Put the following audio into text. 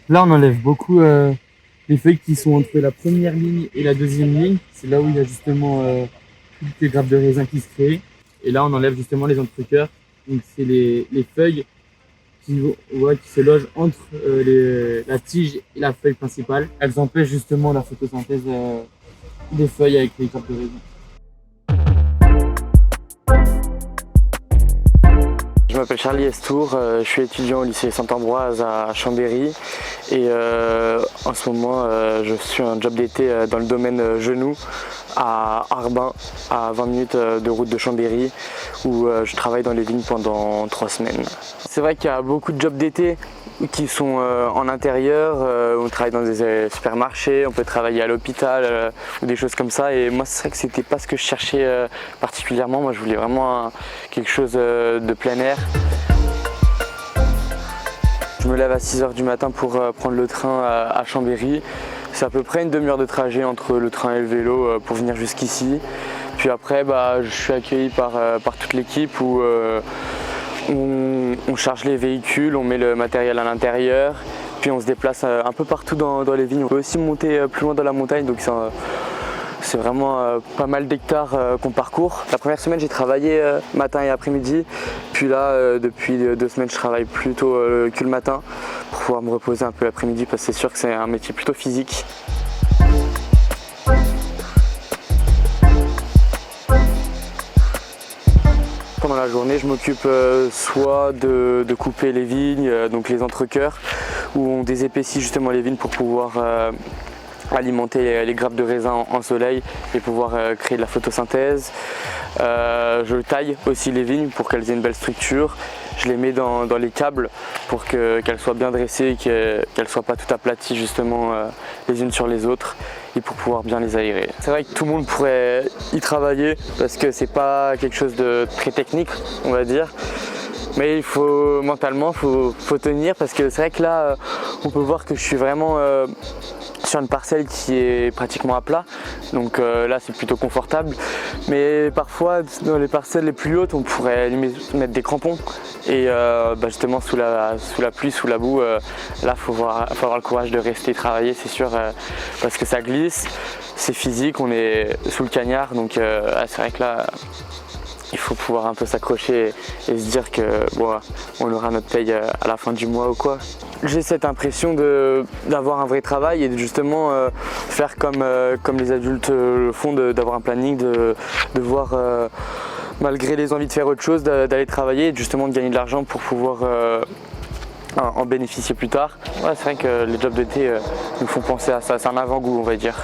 Là, on enlève beaucoup les feuilles qui sont entre la première ligne et la deuxième ligne. C'est là où il y a justement toutes les grappes de raisin qui se créent. Et là, on enlève justement les entrecœurs. Donc, c'est les feuilles qui se logent entre la tige et la feuille principale. Elles empêchent justement la photosynthèse des feuilles avec les grappes de raisin. Je m'appelle Charlie Estour, je suis étudiant au lycée Saint-Ambroise à Chambéry et en ce moment je suis un job d'été dans le domaine genoux à Arbin, à 20 minutes de route de Chambéry, où je travaille dans les vignes pendant 3 semaines. C'est vrai qu'il y a beaucoup de jobs d'été qui sont en intérieur, on travaille dans des supermarchés, on peut travailler à l'hôpital ou des choses comme ça, et moi c'est vrai que c'était pas ce que je cherchais particulièrement. Moi je voulais vraiment quelque chose de plein air. Je me lève à 6 h du matin pour prendre le train à Chambéry. C'est à peu près une demi-heure de trajet entre le train et le vélo pour venir jusqu'ici. Puis après, je suis accueilli par toute l'équipe où on charge les véhicules, on met le matériel à l'intérieur, puis on se déplace un peu partout dans les vignes. On peut aussi monter plus loin dans la montagne, donc c'est vraiment pas mal d'hectares qu'on parcourt. La première semaine, j'ai travaillé matin et après-midi. Puis là, depuis 2 semaines, je travaille plutôt que le matin pour pouvoir me reposer un peu l'après-midi, parce que c'est sûr que c'est un métier plutôt physique. Pendant la journée, je m'occupe soit de couper les vignes, donc les entrecœurs, où on désépaissit justement les vignes pour pouvoir alimenter les grappes de raisin en soleil et pouvoir créer de la photosynthèse. Je taille aussi les vignes pour qu'elles aient une belle structure. Je les mets dans les câbles pour qu'elles soient bien dressées et qu'elles ne soient pas toutes aplaties justement les unes sur les autres, et pour pouvoir bien les aérer. C'est vrai que tout le monde pourrait y travailler parce que c'est pas quelque chose de très technique, on va dire. Mais il faut mentalement, faut tenir, parce que c'est vrai que là, on peut voir que je suis vraiment sur une parcelle qui est pratiquement à plat, donc là c'est plutôt confortable. Mais parfois dans les parcelles les plus hautes, on pourrait mettre des crampons, et justement sous la pluie, sous la boue, là faut avoir le courage de rester travailler, c'est sûr, parce que ça glisse, c'est physique, on est sous le cagnard, donc c'est vrai que là il faut pouvoir un peu s'accrocher et se dire que on aura notre paye à la fin du mois ou quoi. J'ai cette impression d'avoir un vrai travail et de justement faire comme les adultes le font, d'avoir un planning, de voir malgré les envies de faire autre chose, d'aller travailler et justement de gagner de l'argent pour pouvoir en bénéficier plus tard. Ouais, c'est vrai que les jobs d'été nous font penser à ça, c'est un avant-goût, on va dire.